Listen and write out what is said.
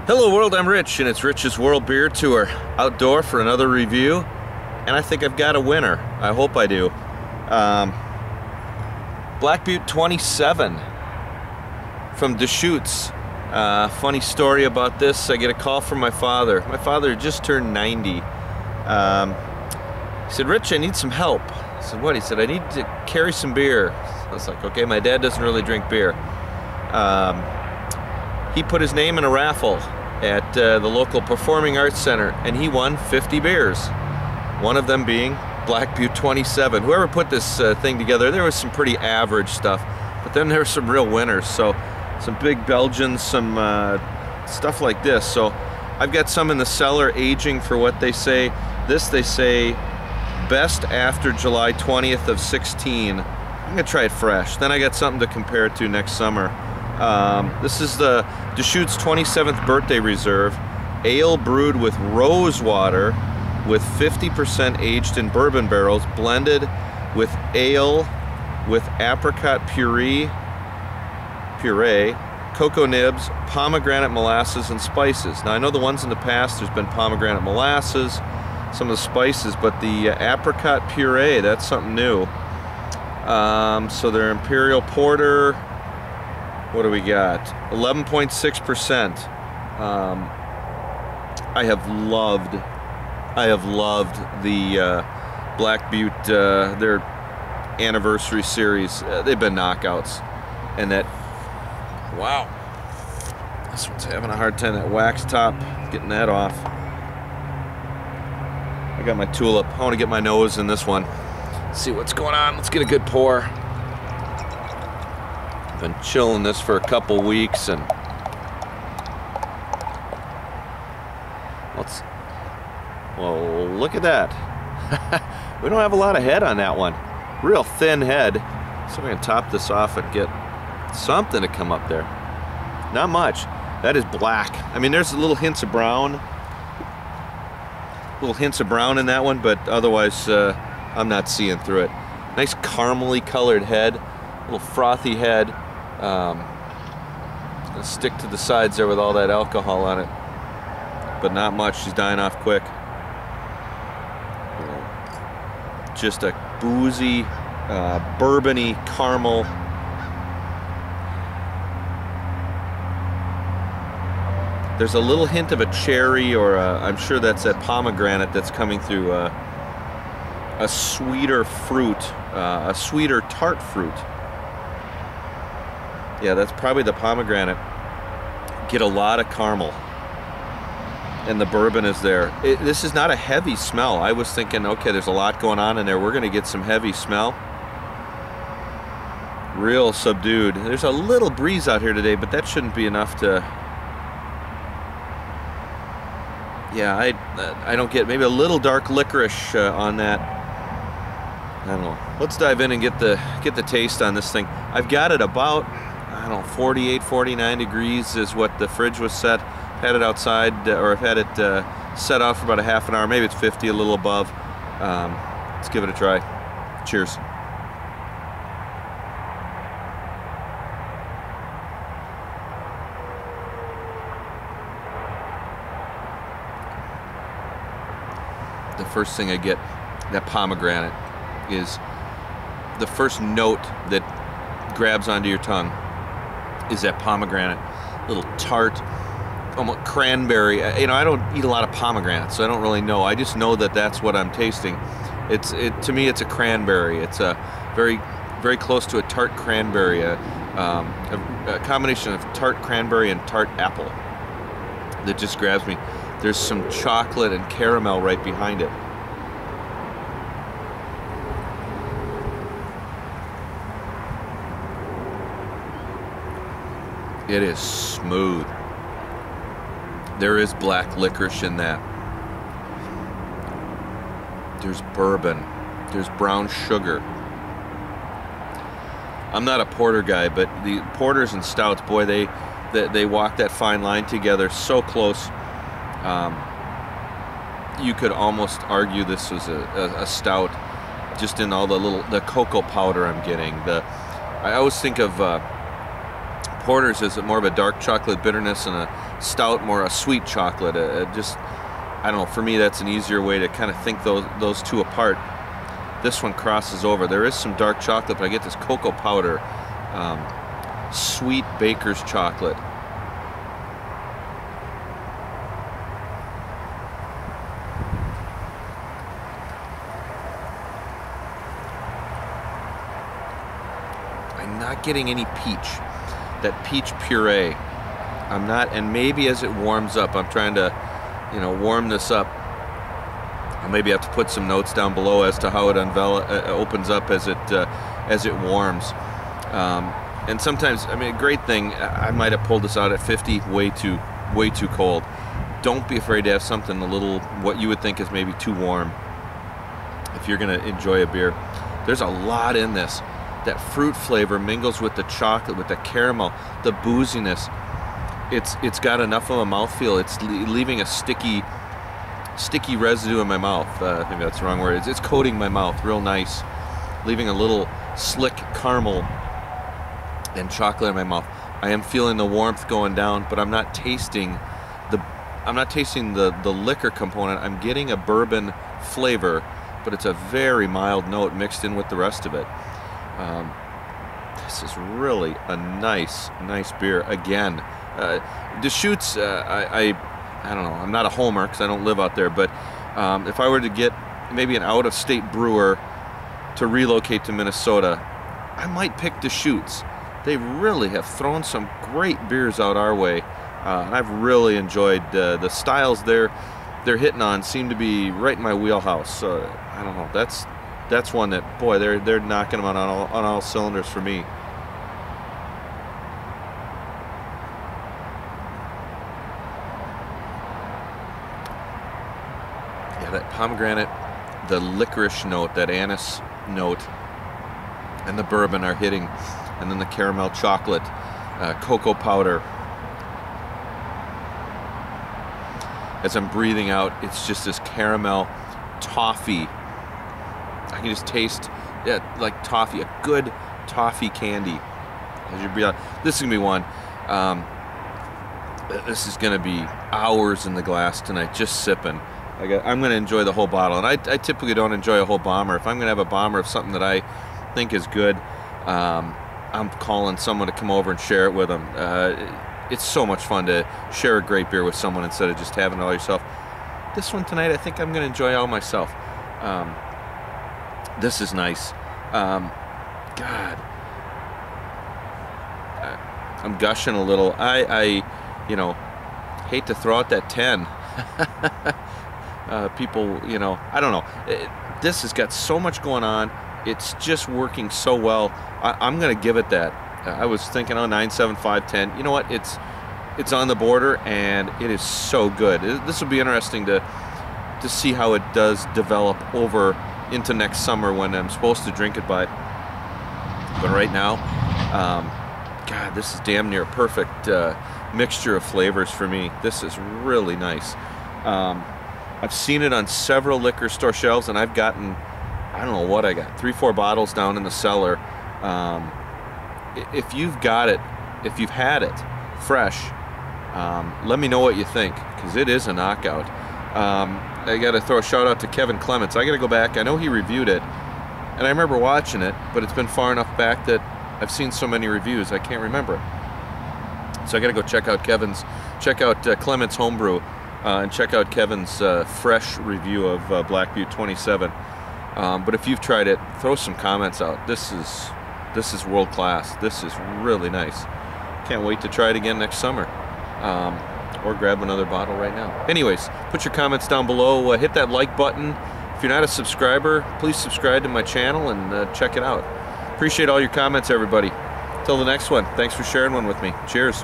Hello world, I'm Rich, and it's Rich's World Beer Tour. Outdoor for another review, and I think I've got a winner. I hope I do. Butte XXVII from Deschutes. Funny story about this, I get a call from my father. My father just turned 90. He said, Rich, I need some help. I said, what? He said, I need to carry some beer. I was like, okay, my dad doesn't really drink beer. He put his name in a raffle at the local Performing Arts Center, and he won 50 beers. One of them being Butte XXVII. Whoever put this thing together, there was some pretty average stuff, but then there were some real winners. So some big Belgians, some stuff like this. So I've got some in the cellar aging for what they say. This, they say, best after July 20th of 16. I'm gonna try it fresh. Then I got something to compare it to next summer. This is the Deschutes 27th Birthday Reserve, ale brewed with rose water, with 50% aged in bourbon barrels, blended with ale, with apricot puree, cocoa nibs, pomegranate molasses, and spices. Now I know the ones in the past, there's been pomegranate molasses, some of the spices, but the apricot puree, that's something new. So their Imperial Porter, what do we got? 11.6%. I have loved the Black Butte, their anniversary series. They've been knockouts, and that, wow, this one's having a hard time. That wax top, getting that off. I got my tulip. I want to get my nose in this one. See what's going on. Let's get a good pour. Been chilling this for a couple weeks, and well, look at that. We don't have a lot of head on that one. Real thin head. So we're gonna top this off and get something to come up there. Not much. That is black. I mean, there's little hints of brown. Little hints of brown in that one, but otherwise I'm not seeing through it. Nice caramely colored head, little frothy head. It's gonna stick to the sides there with all that alcohol on it, but not much. She's dying off quick. Just a boozy, bourbony caramel. There's a little hint of a cherry, or I'm sure that's that pomegranate that's coming through. A sweeter fruit, a sweeter tart fruit. Yeah, that's probably the pomegranate. Get a lot of caramel, and the bourbon is there. This is not a heavy smell. I was thinking, okay, there's a lot going on in there. We're gonna get some heavy smell. Real subdued. There's a little breeze out here today, but that shouldn't be enough to. Yeah, I don't get, maybe a little dark licorice on that. I don't know. Let's dive in and get the taste on this thing. I've got it about, I don't know, 48, 49 degrees is what the fridge was set. Had it outside, or I've had it set out for about a half an hour. Maybe it's 50, a little above. Let's give it a try. Cheers. The first thing I get, that pomegranate, is the first note that grabs onto your tongue is that pomegranate, little tart, almost cranberry. You know, I don't eat a lot of pomegranates, so I don't really know. I just know that that's what I'm tasting. To me, it's a cranberry. It's a very, very close to a tart cranberry, a combination of tart cranberry and tart apple that just grabs me. There's some chocolate and caramel right behind it. It is smooth. There is black licorice in that. There's bourbon. There's brown sugar. I'm not a porter guy, but the porters and stouts, boy, they walk that fine line together so close. You could almost argue this was a stout, just in all the cocoa powder I'm getting. I always think of porters as more of a dark chocolate bitterness and a stout, more a sweet chocolate. Just, I don't know, for me that's an easier way to kind of think those two apart. This one crosses over. There is some dark chocolate, but I get this cocoa powder, sweet baker's chocolate. I'm not getting any peach, that peach puree. I'm not, and maybe as it warms up, I'm trying to, you know, warm this up. I'll maybe have to put some notes down below as to how it opens up as it warms. And sometimes, I mean, a great thing, I might have pulled this out at 50, way too cold. Don't be afraid to have something a little, what you would think is maybe too warm if you're gonna enjoy a beer. There's a lot in this. That fruit flavor mingles with the chocolate, with the caramel, the booziness. It's got enough of a mouthfeel. It's leaving a sticky residue in my mouth. Maybe that's the wrong word. It's coating my mouth real nice, leaving a little slick caramel and chocolate in my mouth. I am feeling the warmth going down, but I'm not tasting the liquor component. I'm getting a bourbon flavor, but it's a very mild note mixed in with the rest of it. This is really a nice beer. Again, Deschutes, I don't know, I'm not a homer because I don't live out there, but if I were to get maybe an out-of-state brewer to relocate to Minnesota, I might pick Deschutes. They really have thrown some great beers out our way, and I've really enjoyed the styles they're hitting on. Seem to be right in my wheelhouse. So I don't know, that's one that, boy, they're knocking them on all cylinders for me. Yeah, that pomegranate, the licorice note, that anise note, and the bourbon are hitting, and then the caramel chocolate, cocoa powder. As I'm breathing out, it's just this caramel toffee. I can just taste, yeah, like toffee, a good toffee candy. As you breathe out, this is gonna be one. This is gonna be hours in the glass tonight, just sipping. I'm gonna enjoy the whole bottle, and I typically don't enjoy a whole bomber. If I'm gonna have a bomber of something that I think is good, I'm calling someone to come over and share it with them. It's so much fun to share a great beer with someone instead of just having it all yourself. This one tonight, I think I'm gonna enjoy all myself. This is nice. God, I'm gushing a little. I you know, hate to throw out that 10. People, you know, I don't know. This has got so much going on. It's just working so well. I'm gonna give it that. I was thinking, oh, 9, 7, 5, 10. You know what? It's on the border, and it is so good. This will be interesting to see how it does develop over into next summer when I'm supposed to drink it by. But right now, God, this is damn near a perfect mixture of flavors for me. This is really nice. I've seen it on several liquor store shelves, and I've gotten, I don't know what I got, 3, 4 bottles down in the cellar. If you've got it, if you've had it fresh, let me know what you think, because it is a knockout. I got to throw a shout out to Kevin Clements. I got to go back. I know he reviewed it, and I remember watching it, but it's been far enough back that I've seen so many reviews I can't remember it. So I got to go check out Clements Homebrew, and check out Kevin's fresh review of Black Butte 27. But if you've tried it, throw some comments out. This is world class. This is really nice. Can't wait to try it again next summer. Or grab another bottle right now. Anyways, put your comments down below. Hit that like button. If you're not a subscriber, please subscribe to my channel and check it out. Appreciate all your comments, everybody. Till the next one, thanks for sharing one with me. Cheers.